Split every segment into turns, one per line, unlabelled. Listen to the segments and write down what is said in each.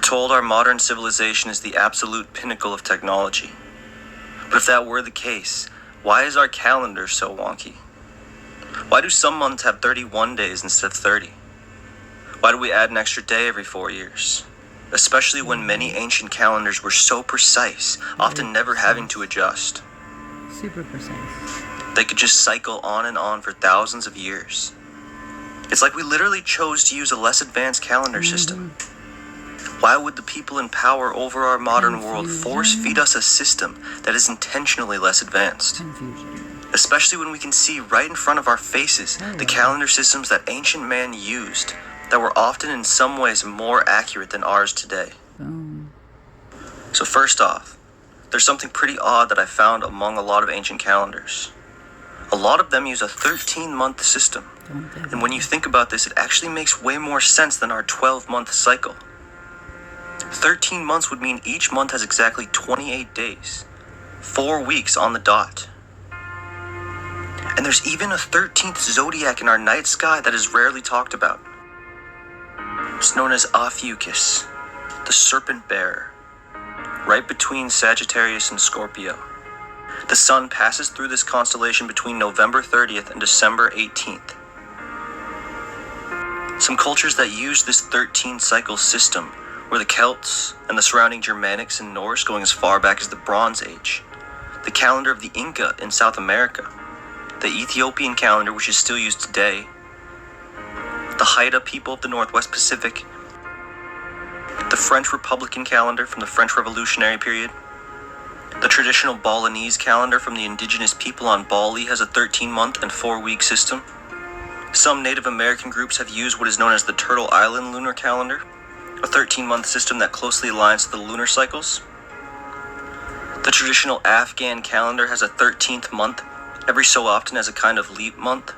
told our modern civilization is the absolute pinnacle of technology. But if that were the case, why is our calendar so wonky? Why do some months have 31 days instead of 30? Why do we add an extra day every 4 years? Especially when many ancient calendars were so precise, often never having to adjust.
Super precise.
They could just cycle on and on for thousands of years. It's like we literally chose to use a less advanced calendar system. Why would the people in power over our modern world force-feed us a system that is intentionally less advanced? Especially when we can see right in front of our faces the calendar systems that ancient man used that were often in some ways more accurate than ours today. So first off, there's something pretty odd that I found among a lot of ancient calendars. A lot of them use a 13-month system. And when you think about this, it actually makes way more sense than our 12-month cycle. 13 months would mean each month has exactly 28 days, 4 weeks on the dot. And there's even a 13th zodiac in our night sky that is rarely talked about. It's known as Ophiuchus, the serpent bearer, right between Sagittarius and Scorpio. The sun passes through this constellation between November 30th and December 18th. Some cultures that use this 13-cycle system were the Celts and the surrounding Germanics and Norse going as far back as the Bronze Age, the calendar of the Inca in South America, the Ethiopian calendar which is still used today, the Haida people of the Northwest Pacific, the French Republican calendar from the French Revolutionary period, the traditional Balinese calendar from the indigenous people on Bali has a 13-month and 4-week system. Some Native American groups have used what is known as the Turtle Island lunar calendar, a 13-month system that closely aligns to the lunar cycles. The traditional Afghan calendar has a 13th month every so often as a kind of leap month.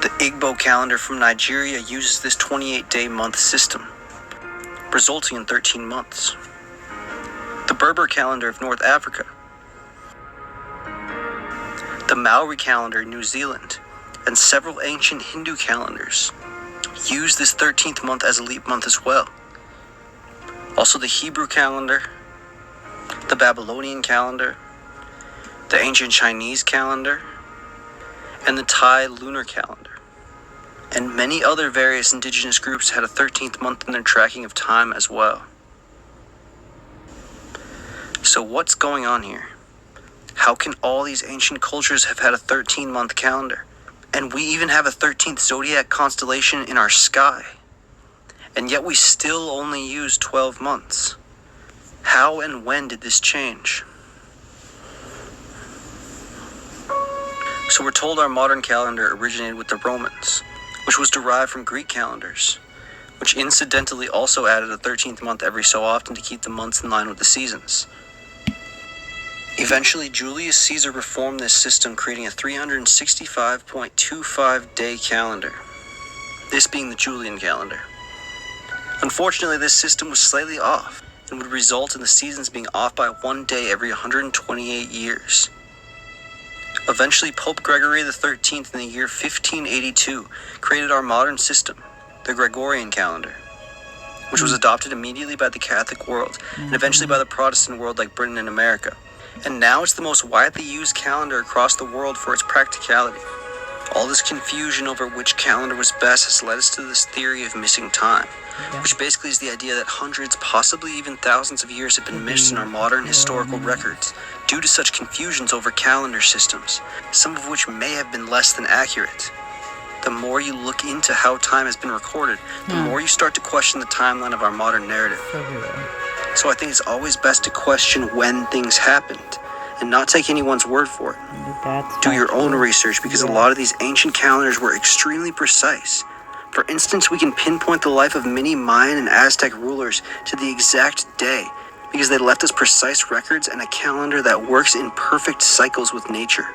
The Igbo calendar from Nigeria uses this 28-day month system, resulting in 13 months. The Berber calendar of North Africa, the Maori calendar in New Zealand, and several ancient Hindu calendars use this 13th month as a leap month as well. Also the Hebrew calendar, the Babylonian calendar, the ancient Chinese calendar, and the Thai lunar calendar. And many other various indigenous groups had a 13th month in their tracking of time as well. So what's going on here? How can all these ancient cultures have had a 13-month calendar? And we even have a 13th zodiac constellation in our sky. And yet we still only use 12 months. How and when did this change? So we're told our modern calendar originated with the Romans, which was derived from Greek calendars, which incidentally also added a 13th month every so often to keep the months in line with the seasons. Eventually, Julius Caesar reformed this system, creating a 365.25-day calendar, this being the Julian calendar. Unfortunately, this system was slightly off and would result in the seasons being off by 1 day every 128 years. Eventually, Pope Gregory XIII in the year 1582 created our modern system, the Gregorian calendar, which was adopted immediately by the Catholic world and eventually by the Protestant world like Britain and America. And now it's the most widely used calendar across the world for its practicality. All this confusion over which calendar was best has led us to this theory of missing time, which basically is the idea that hundreds, possibly even thousands of years have been missed in our modern historical records due to such confusions over calendar systems, some of which may have been less than accurate. The more you look into how time has been recorded, the more you start to question the timeline of our modern narrative. So I think it's always best to question when things happened and not take anyone's word for it. Do your own research, because a lot of these ancient calendars were extremely precise. For instance, we can pinpoint the life of many Mayan and Aztec rulers to the exact day because they left us precise records and a calendar that works in perfect cycles with nature.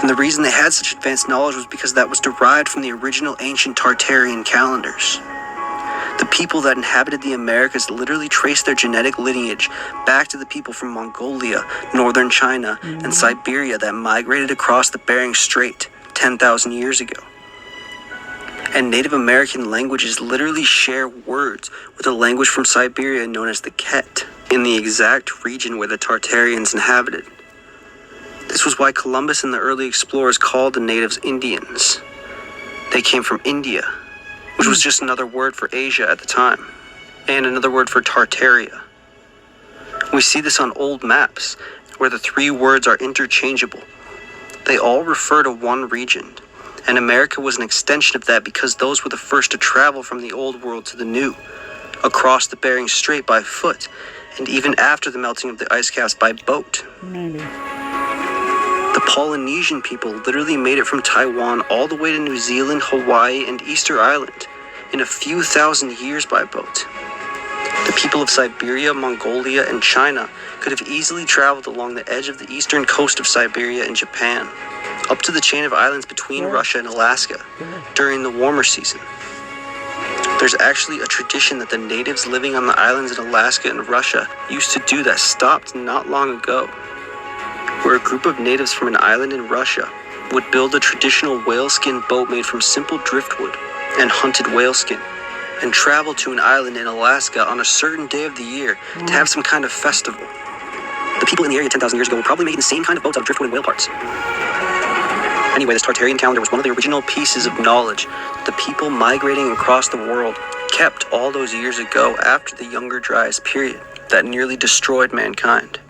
And the reason they had such advanced knowledge was because that was derived from the original ancient Tartarian calendars. The people that inhabited the Americas literally traced their genetic lineage back to the people from Mongolia, northern China, and Siberia that migrated across the Bering Strait 10,000 years ago. And Native American languages literally share words with a language from Siberia known as the Ket, in the exact region where the Tartarians inhabited. This was why Columbus and the early explorers called the natives Indians. They came from India, which was just another word for Asia at the time, and another word for Tartaria. We see this on old maps, where the three words are interchangeable. They all refer to one region, and America was an extension of that because those were the first to travel from the old world to the new, across the Bering Strait by foot, and even after the melting of the ice caps by boat.
Maybe.
The Polynesian people literally made it from Taiwan all the way to New Zealand, Hawaii, and Easter Island in a few thousand years by boat. The people of Siberia, Mongolia, and China could have easily traveled along the edge of the eastern coast of Siberia and Japan, up to the chain of islands between Russia and Alaska during the warmer season. There's actually a tradition that the natives living on the islands in Alaska and Russia used to do that stopped not long ago, where a group of natives from an island in Russia would build a traditional whaleskin boat made from simple driftwood and hunted whaleskin, and travel to an island in Alaska on a certain day of the year to have some kind of festival. The people in the area 10,000 years ago were probably making the same kind of boats out of driftwood and whale parts. Anyway, this Tartarian calendar was one of the original pieces of knowledge that the people migrating across the world kept all those years ago after the Younger Dryas period that nearly destroyed mankind.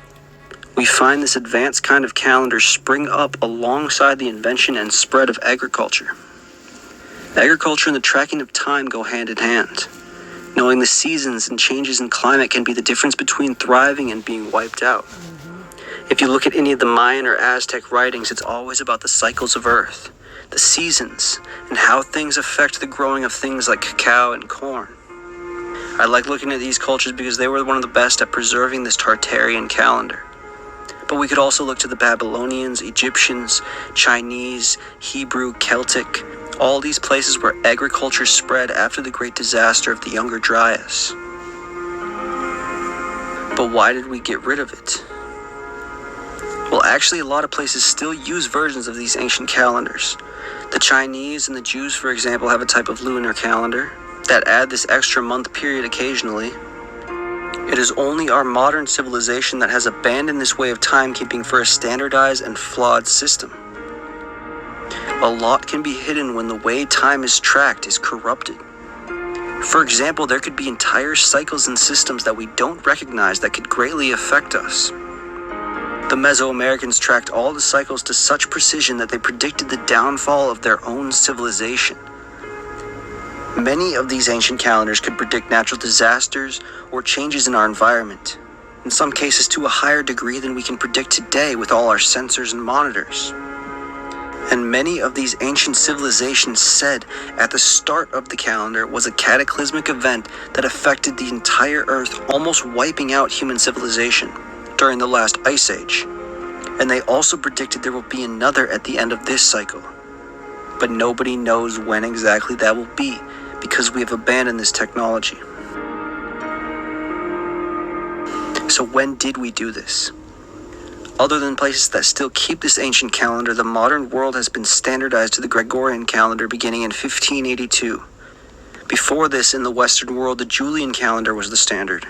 We find this advanced kind of calendar spring up alongside the invention and spread of agriculture. Agriculture and the tracking of time go hand in hand. Knowing the seasons and changes in climate can be the difference between thriving and being wiped out. If you look at any of the Mayan or Aztec writings, it's always about the cycles of Earth, the seasons, and how things affect the growing of things like cacao and corn. I like looking at these cultures because they were one of the best at preserving this Tartarian calendar. But we could also look to the Babylonians, Egyptians, Chinese, Hebrew, Celtic, all these places where agriculture spread after the great disaster of the Younger Dryas. But why did we get rid of it? Well, actually, a lot of places still use versions of these ancient calendars. The Chinese and the Jews, for example, have a type of lunar calendar that add this extra month period occasionally. It is only our modern civilization that has abandoned this way of timekeeping for a standardized and flawed system. A lot can be hidden when the way time is tracked is corrupted. For example, there could be entire cycles and systems that we don't recognize that could greatly affect us. The Mesoamericans tracked all the cycles to such precision that they predicted the downfall of their own civilization. Many of these ancient calendars could predict natural disasters or changes in our environment, in some cases to a higher degree than we can predict today with all our sensors and monitors. And many of these ancient civilizations said at the start of the calendar was a cataclysmic event that affected the entire Earth, almost wiping out human civilization during the last ice age. And they also predicted there will be another at the end of this cycle. But nobody knows when exactly that will be because we have abandoned this technology. So when did we do this? Other than places that still keep this ancient calendar, the modern world has been standardized to the Gregorian calendar beginning in 1582. Before this, in the Western world, the Julian calendar was the standard.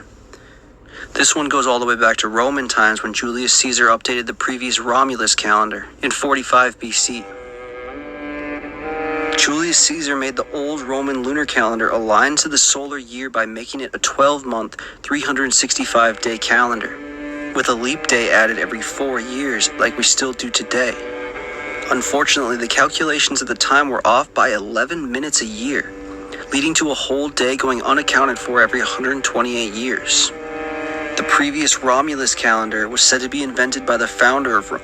This one goes all the way back to Roman times when Julius Caesar updated the previous Romulus calendar in 45 BC. Julius Caesar made the old Roman lunar calendar align to the solar year by making it a 12-month, 365-day calendar, with a leap day added every 4 years like we still do today. Unfortunately, the calculations at the time were off by 11 minutes a year, leading to a whole day going unaccounted for every 128 years. The previous Romulus calendar was said to be invented by the founder of Rome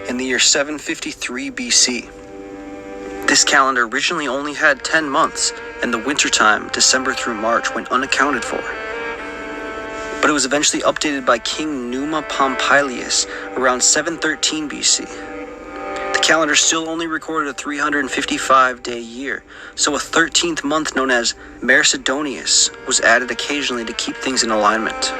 in the year 753 BC. This calendar originally only had 10 months, and the wintertime, December through March, went unaccounted for. But it was eventually updated by King Numa Pompilius around 713 BC. The calendar still only recorded a 355-day year, so a 13th month known as Mercedonius was added occasionally to keep things in alignment.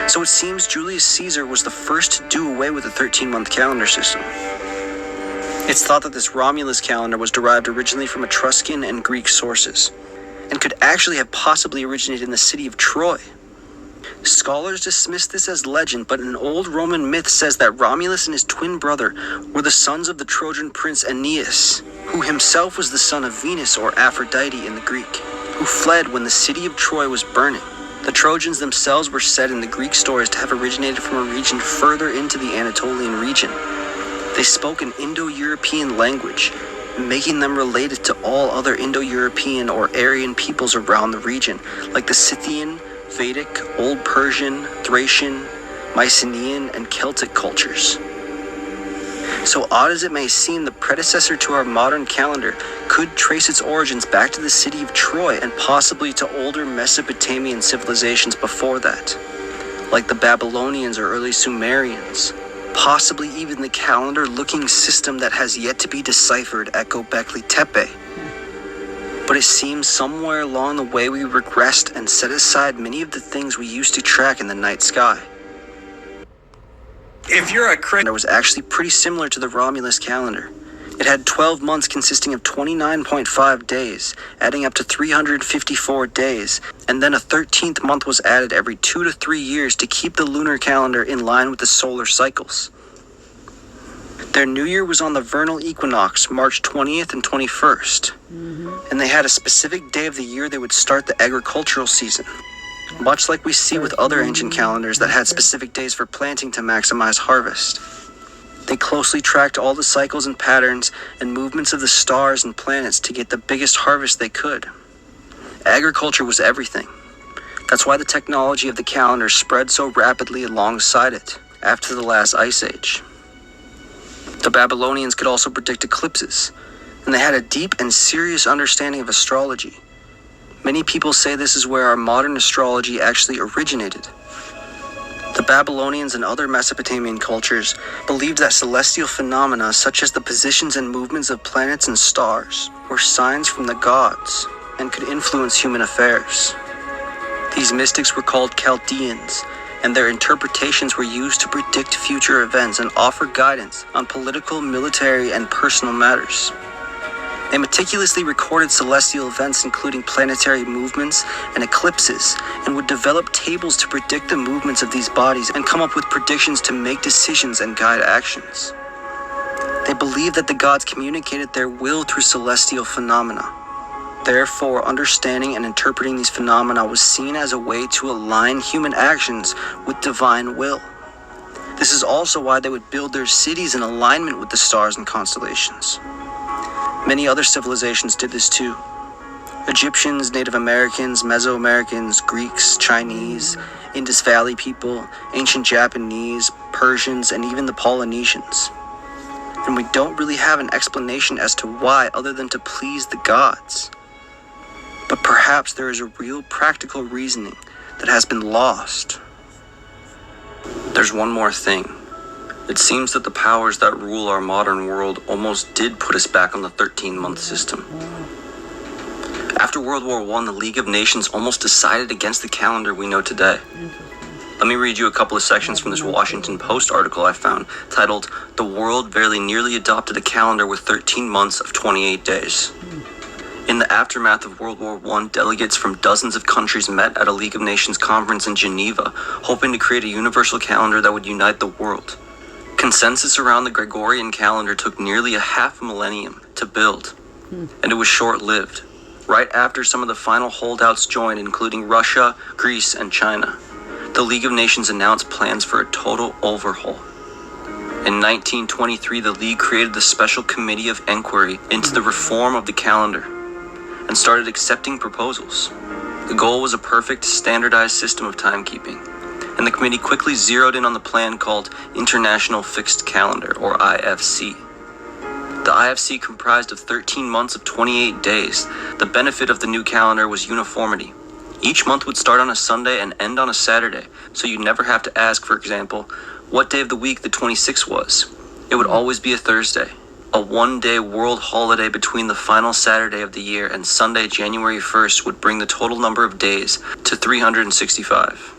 So it seems Julius Caesar was the first to do away with the 13-month calendar system. It's thought that this Romulus calendar was derived originally from Etruscan and Greek sources, and could actually have possibly originated in the city of Troy. Scholars dismiss this as legend, but an old Roman myth says that Romulus and his twin brother were the sons of the Trojan prince Aeneas, who himself was the son of Venus or Aphrodite in the Greek, who fled when the city of Troy was burning. The Trojans themselves were said in the Greek stories to have originated from a region further into the Anatolian region. They spoke an Indo-European language, making them related to all other Indo-European or Aryan peoples around the region, like the Scythian, Vedic, Old Persian, Thracian, Mycenaean, and Celtic cultures. So odd as it may seem, the predecessor to our modern calendar could trace its origins back to the city of Troy and possibly to older Mesopotamian civilizations before that, like the Babylonians or early Sumerians, possibly even the calendar-looking system that has yet to be deciphered at Göbekli Tepe. But it seems somewhere along the way we regressed and set aside many of the things we used to track in the night sky.
If you're a Christian,
It was actually pretty similar to the Romulus calendar. It had 12 months consisting of 29.5 days, adding up to 354 days, and then a 13th month was added every 2 to 3 years to keep the lunar calendar in line with the solar cycles. Their new year was on the vernal equinox, March 20th and 21st, and they had a specific day of the year they would start the agricultural season, much like we see with other ancient calendars that had specific days for planting to maximize harvest. They closely tracked all the cycles and patterns and movements of the stars and planets to get the biggest harvest they could. Agriculture was everything. That's why the technology of the calendar spread so rapidly alongside it after the last ice age. The Babylonians could also predict eclipses, and they had a deep and serious understanding of astrology. Many people say this is where our modern astrology actually originated. The Babylonians and other Mesopotamian cultures believed that celestial phenomena such as the positions and movements of planets and stars were signs from the gods and could influence human affairs. These mystics were called Chaldeans, and their interpretations were used to predict future events and offer guidance on political, military, and personal matters. They meticulously recorded celestial events including planetary movements and eclipses, and would develop tables to predict the movements of these bodies and come up with predictions to make decisions and guide actions. They believed that the gods communicated their will through celestial phenomena. Therefore, understanding and interpreting these phenomena was seen as a way to align human actions with divine will. This is also why they would build their cities in alignment with the stars and constellations. Many other civilizations did this too. Egyptians, Native Americans, Mesoamericans, Greeks, Chinese, Indus Valley people, ancient Japanese, Persians, and even the Polynesians. And we don't really have an explanation as to why other than to please the gods. But perhaps there is a real practical reasoning that has been lost. There's one more thing. It seems that the powers that rule our modern world almost did put us back on the 13-month system. After World War I, the League of Nations almost decided against the calendar we know today. Let me read you a couple of sections from this Washington Post article I found, titled, "The World Very Nearly Adopted a Calendar with 13 Months of 28 Days." In the aftermath of World War I, delegates from dozens of countries met at a League of Nations conference in Geneva, hoping to create a universal calendar that would unite the world. Consensus around the Gregorian calendar took nearly a half millennium to build, and it was short-lived. Right after some of the final holdouts joined, including Russia, Greece, and China, the League of Nations announced plans for a total overhaul. In 1923, the League created the Special Committee of Inquiry into the reform of the calendar and started accepting proposals. The goal was a perfect, standardized system of timekeeping, and the committee quickly zeroed in on the plan called International Fixed Calendar, or IFC. The IFC comprised of 13 months of 28 days. The benefit of the new calendar was uniformity. Each month would start on a Sunday and end on a Saturday, so you'd never have to ask, for example, what day of the week the 26th was. It would always be a Thursday, a one-day world holiday between the final Saturday of the year and Sunday, January 1st, would bring the total number of days to 365.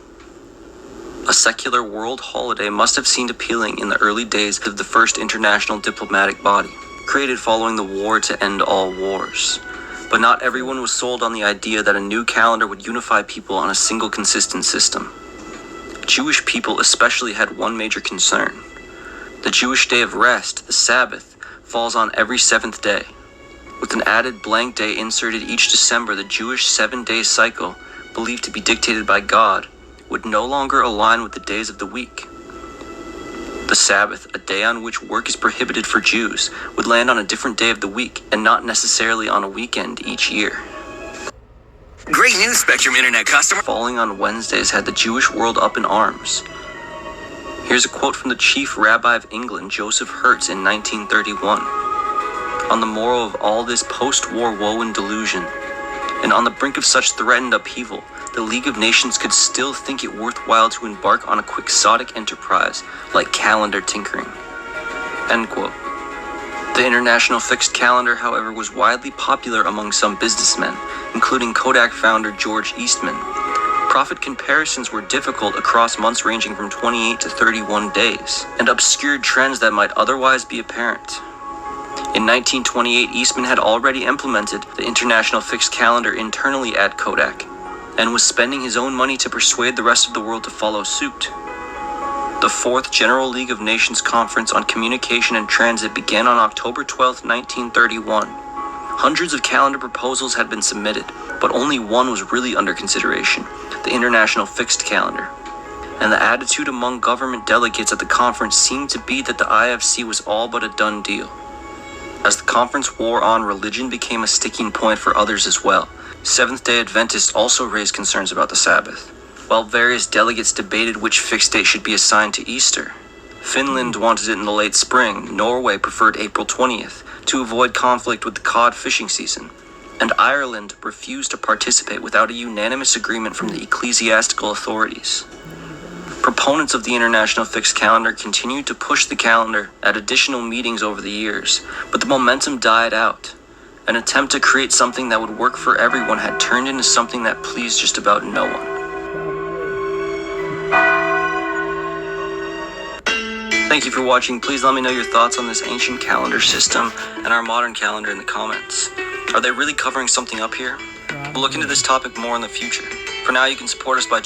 A secular world holiday must have seemed appealing in the early days of the first international diplomatic body. created following the war to end all wars. But not everyone was sold on the idea that a new calendar would unify people on a single consistent system. Jewish people especially had one major concern. The Jewish day of rest, the Sabbath, falls on every seventh day. With an added blank day inserted each December, the Jewish 7-day cycle, believed to be dictated by God, would no longer align with the days of the week. The Sabbath, a day on which work is prohibited for Jews, would land on a different day of the week and not necessarily on a weekend each year.
Great news, Spectrum Internet customer.
Falling on Wednesdays had the Jewish world up in arms. Here's a quote from the chief rabbi of England, Joseph Hertz, in 1931. On the morrow of all this post-war woe and delusion, and on the brink of such threatened upheaval, the League of Nations could still think it worthwhile to embark on a quixotic enterprise like calendar tinkering. End quote. The International Fixed Calendar, however, was widely popular among some businessmen, including Kodak founder George Eastman. Profit comparisons were difficult across months ranging from 28 to 31 days, and obscured trends that might otherwise be apparent. In 1928, Eastman had already implemented the International Fixed Calendar internally at Kodak, and was spending his own money to persuade the rest of the world to follow suit. The Fourth General League of Nations Conference on Communication and Transit began on October 12, 1931. Hundreds of calendar proposals had been submitted, but only one was really under consideration, the International Fixed Calendar. And the attitude among government delegates at the conference seemed to be that the IFC was all but a done deal. As the conference wore on, religion became a sticking point for others as well. Seventh-day Adventists also raised concerns about the Sabbath, while various delegates debated which fixed date should be assigned to Easter. Finland wanted it in the late spring, Norway preferred April 20th to avoid conflict with the cod fishing season, and Ireland refused to participate without a unanimous agreement from the ecclesiastical authorities. Proponents of the International Fixed Calendar continued to push the calendar at additional meetings over the years, but the momentum died out. An attempt to create something that would work for everyone had turned into something that pleased just about no one. Thank you for watching. Please let me know your thoughts on this ancient calendar system and our modern calendar in the comments. Are they really covering something up here? We'll look into this topic more in the future. For now, you can support us by joining